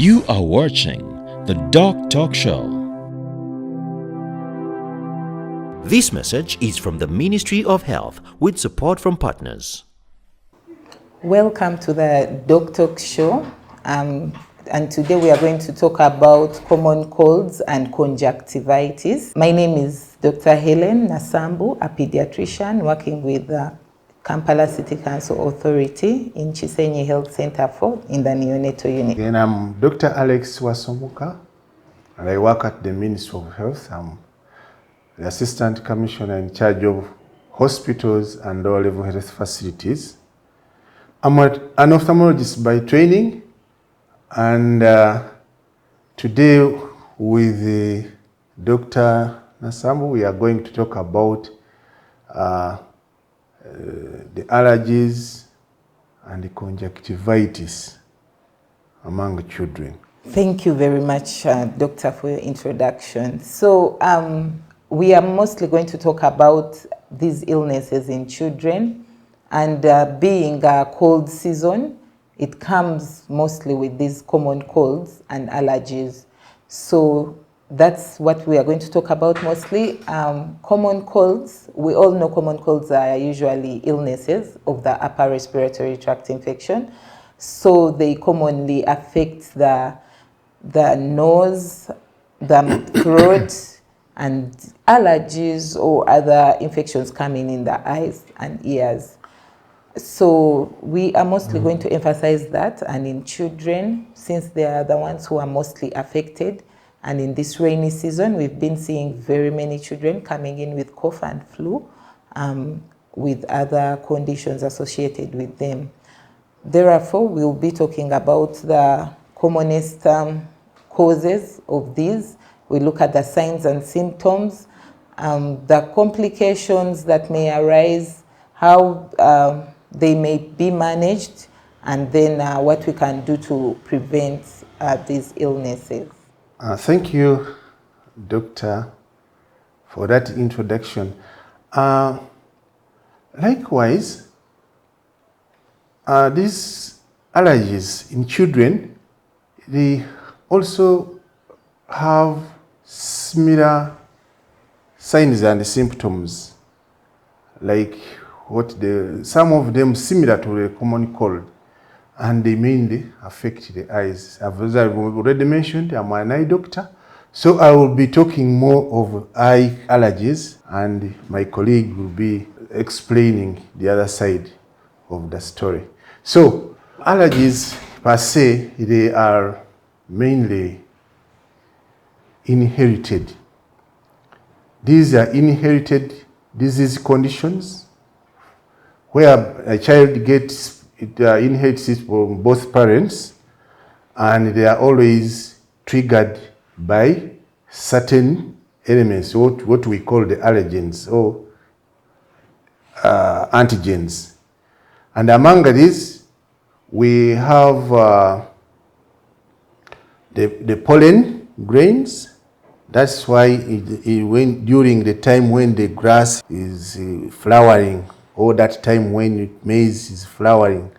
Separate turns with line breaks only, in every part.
You are watching the Doc Talk Show.
This message is from the Ministry of Health with support from partners.
Welcome to the Doc Talk Show. And today we are going to talk about common colds and conjunctivitis. My name is Dr. Helen Nasambu, a pediatrician working with the Kampala City Council Authority in Chisenyi Health Center in the neonatal unit.
And I'm Dr. Alex Wasomuka, and I work at the Ministry of Health. I'm the Assistant Commissioner in charge of hospitals and lower-level health facilities. I'm an ophthalmologist by training, and today with Dr. Nasambu, we are going to talk about the allergies and the conjunctivitis among children.
Thank you very much, Doctor, for your introduction. So we are mostly going to talk about these illnesses in children, and being a cold season, it comes mostly with these common colds and allergies. So that's what we are going to talk about mostly. Common colds, we all know common colds are usually illnesses of the upper respiratory tract infection. So they commonly affect the nose, the throat, and allergies or other infections coming in the eyes and ears. So we are mostly going to emphasize that, and in children, since they are the ones who are mostly affected. And in this rainy season, we've been seeing very many children coming in with cough and flu, with other conditions associated with them. Therefore, we'll be talking about the commonest causes of these. We look at the signs and symptoms, the complications that may arise, how they may be managed, and then what we can do to prevent these illnesses.
Thank you, Doctor, for that introduction. Likewise, these allergies in children, they also have similar signs and symptoms, like some of them similar to a common cold, and they mainly affect the eyes. As I've already mentioned, I'm an eye doctor, so I will be talking more of eye allergies, and my colleague will be explaining the other side of the story. So, allergies per se, they are mainly inherited. These are inherited disease conditions where a child inherits it from both parents, and they are always triggered by certain elements, what we call the allergens or antigens. And among these, we have the pollen grains. That's why during the time when the grass is flowering, or that time when maize is flowering,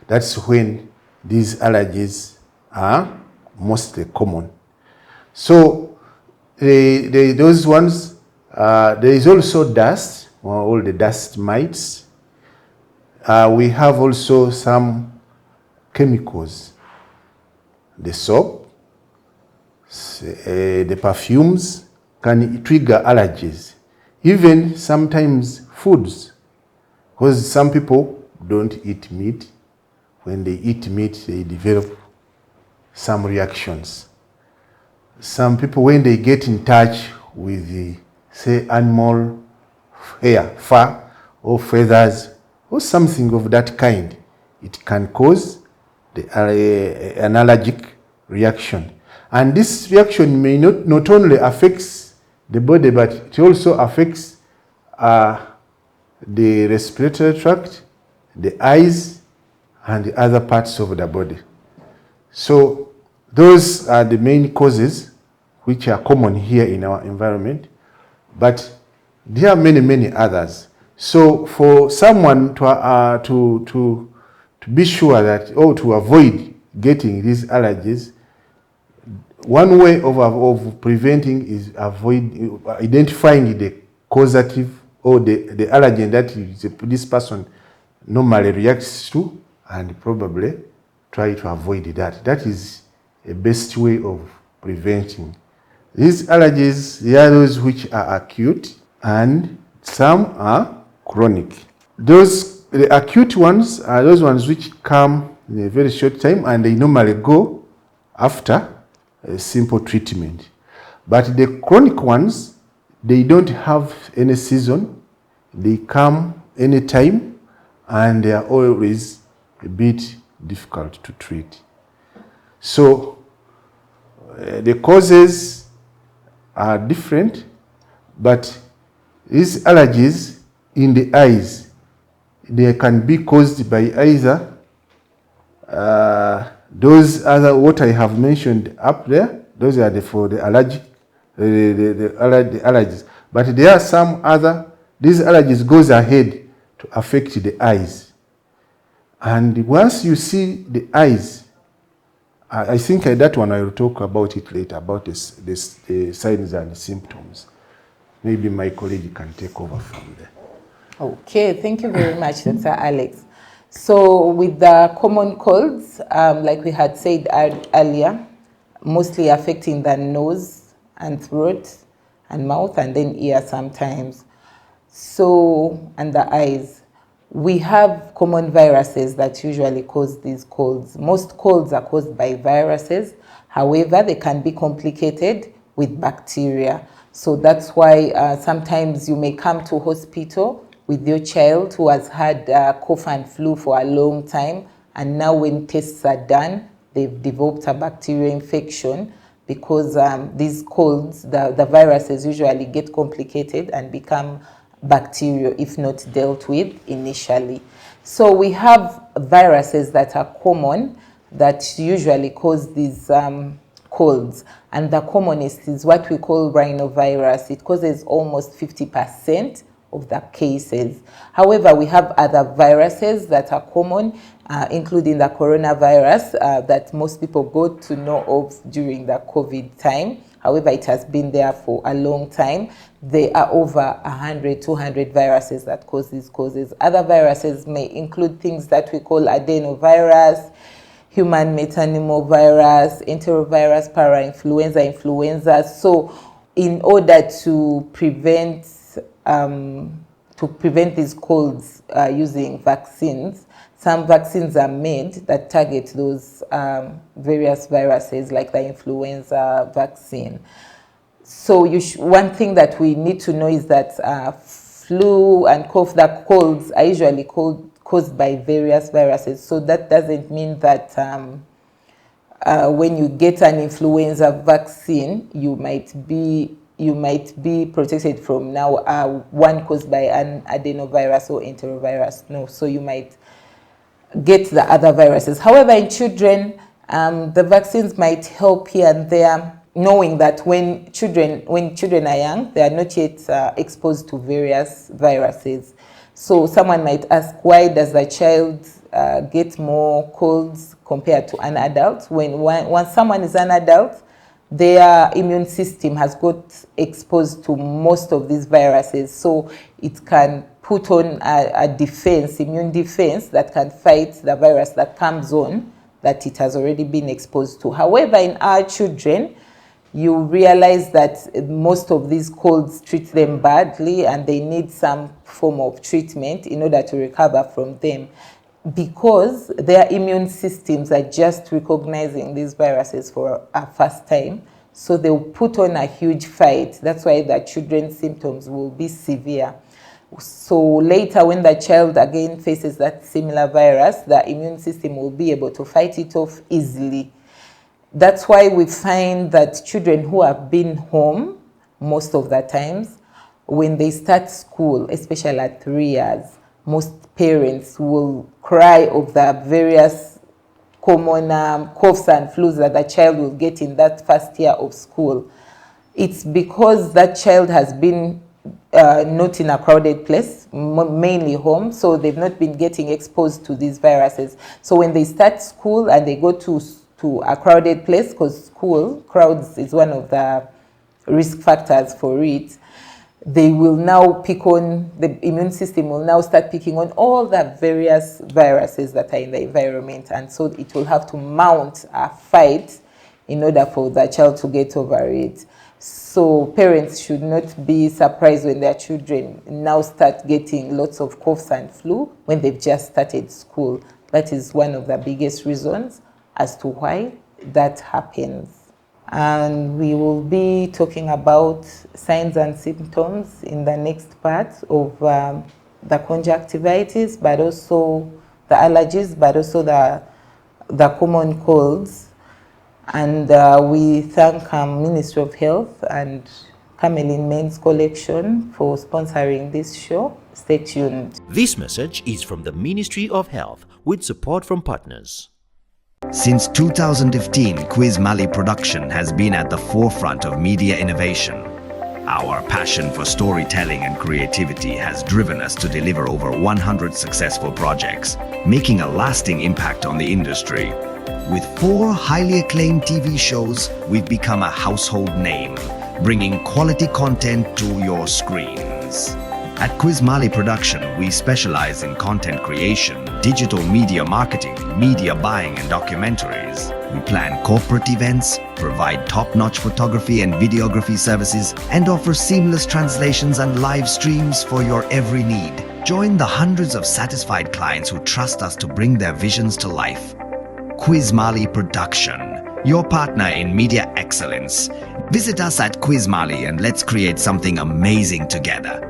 that's when these allergies are mostly common. So those ones, there is also dust, all the dust mites. We have also some chemicals, the soap, the perfumes can trigger allergies. Even sometimes foods, because some people don't eat meat. When they eat meat, they develop some reactions. Some people, when they get in touch with say, animal hair, fur, or feathers, or something of that kind, it can cause an allergic reaction. And this reaction may not only affects the body, but it also affects the respiratory tract, the eyes, and the other parts of the body. So those are the main causes which are common here in our environment, but there are many others. So for someone to be sure that, or to avoid getting these allergies, one way of preventing is identifying the causative or the allergen that this person normally reacts to, and probably try to avoid that. That is a best way of preventing. These allergies, they are those which are acute and some are chronic. The acute ones are those ones which come in a very short time and they normally go after a simple treatment. But the chronic ones, they don't have any season, they come anytime, and they are always a bit difficult to treat. So the causes are different, but these allergies in the eyes, they can be caused by either those other what I have mentioned up there. Those are for the allergic, the allergies. But there are some other, these allergies goes ahead to affect the eyes. And once you see the eyes, I think that one I will talk about it later, about the signs and symptoms. Maybe my colleague can take over from there.
Okay, thank you very much, Dr. Alex. So with the common colds, like we had said earlier, mostly affecting the nose and throat and mouth and then ear sometimes. So, and the eyes. We have common viruses that usually cause these colds. Most colds are caused by viruses. However, they can be complicated with bacteria. So that's why sometimes you may come to hospital with your child who has had cough and flu for a long time, and now when tests are done, they've developed a bacterial infection because these colds, the viruses usually get complicated and become bacterial if not dealt with initially. So we have viruses that are common that usually cause these colds, and the commonest is what we call rhinovirus. It causes almost 50% of the cases. However, we have other viruses that are common, including the coronavirus that most people got to know of during the COVID time. However, it has been there for a long time. There are over 100, 200 viruses that cause these causes. Other viruses may include things that we call adenovirus, human metapneumovirus, enterovirus, parainfluenza, influenza. So in order to prevent these colds using vaccines, some vaccines are made that target those various viruses, like the influenza vaccine. So one thing that we need to know is that flu and cough, the colds are usually caused by various viruses. So that doesn't mean that when you get an influenza vaccine, you might be protected from now one caused by an adenovirus or enterovirus. No, so you might get the other viruses. However, in children, the vaccines might help here and there, knowing that when children are young, they are not yet exposed to various viruses. So someone might ask, why does a child get more colds compared to an adult? Once someone is an adult, their immune system has got exposed to most of these viruses, so it can put on a immune defense that can fight the virus that comes on that it has already been exposed to. However, in our children, you realize that most of these colds treat them badly and they need some form of treatment in order to recover from them, because their immune systems are just recognizing these viruses for a first time. So they'll put on a huge fight. That's why the children's symptoms will be severe. So later, when the child again faces that similar virus, the immune system will be able to fight it off easily. That's why we find that children who have been home most of the times, when they start school, especially at 3 years, most parents will cry of the various common coughs and flus that the child will get in that first year of school. It's because that child has been not in a crowded place, mainly home, so they've not been getting exposed to these viruses. So when they start school and they go to to a crowded place, because school crowds is one of the risk factors for it. They will now pick on, the immune system will now start picking on all the various viruses that are in the environment, and so it will have to mount a fight in order for the child to get over it. So parents should not be surprised when their children now start getting lots of coughs and flu when they've just started school. That is one of the biggest reasons as to why that happens. And we will be talking about signs and symptoms in the next part of the conjunctivitis, but also the allergies, but also the common colds. And we thank Ministry of Health and Camelin Men's Collection for sponsoring this show. Stay tuned.
This message is from the Ministry of Health with support from partners.
Since 2015, Quiz Mali Production has been at the forefront of media innovation. Our passion for storytelling and creativity has driven us to deliver over 100 successful projects, making a lasting impact on the industry. With 4 highly acclaimed TV shows, we've become a household name, bringing quality content to your screens. At Quiz Mali Production, we specialize in content creation, digital media marketing, media buying and documentaries. We plan corporate events, provide top-notch photography and videography services, and offer seamless translations and live streams for your every need. Join the hundreds of satisfied clients who trust us to bring their visions to life. Quiz Mali Production, your partner in media excellence. Visit us at Quiz Mali and let's create something amazing together.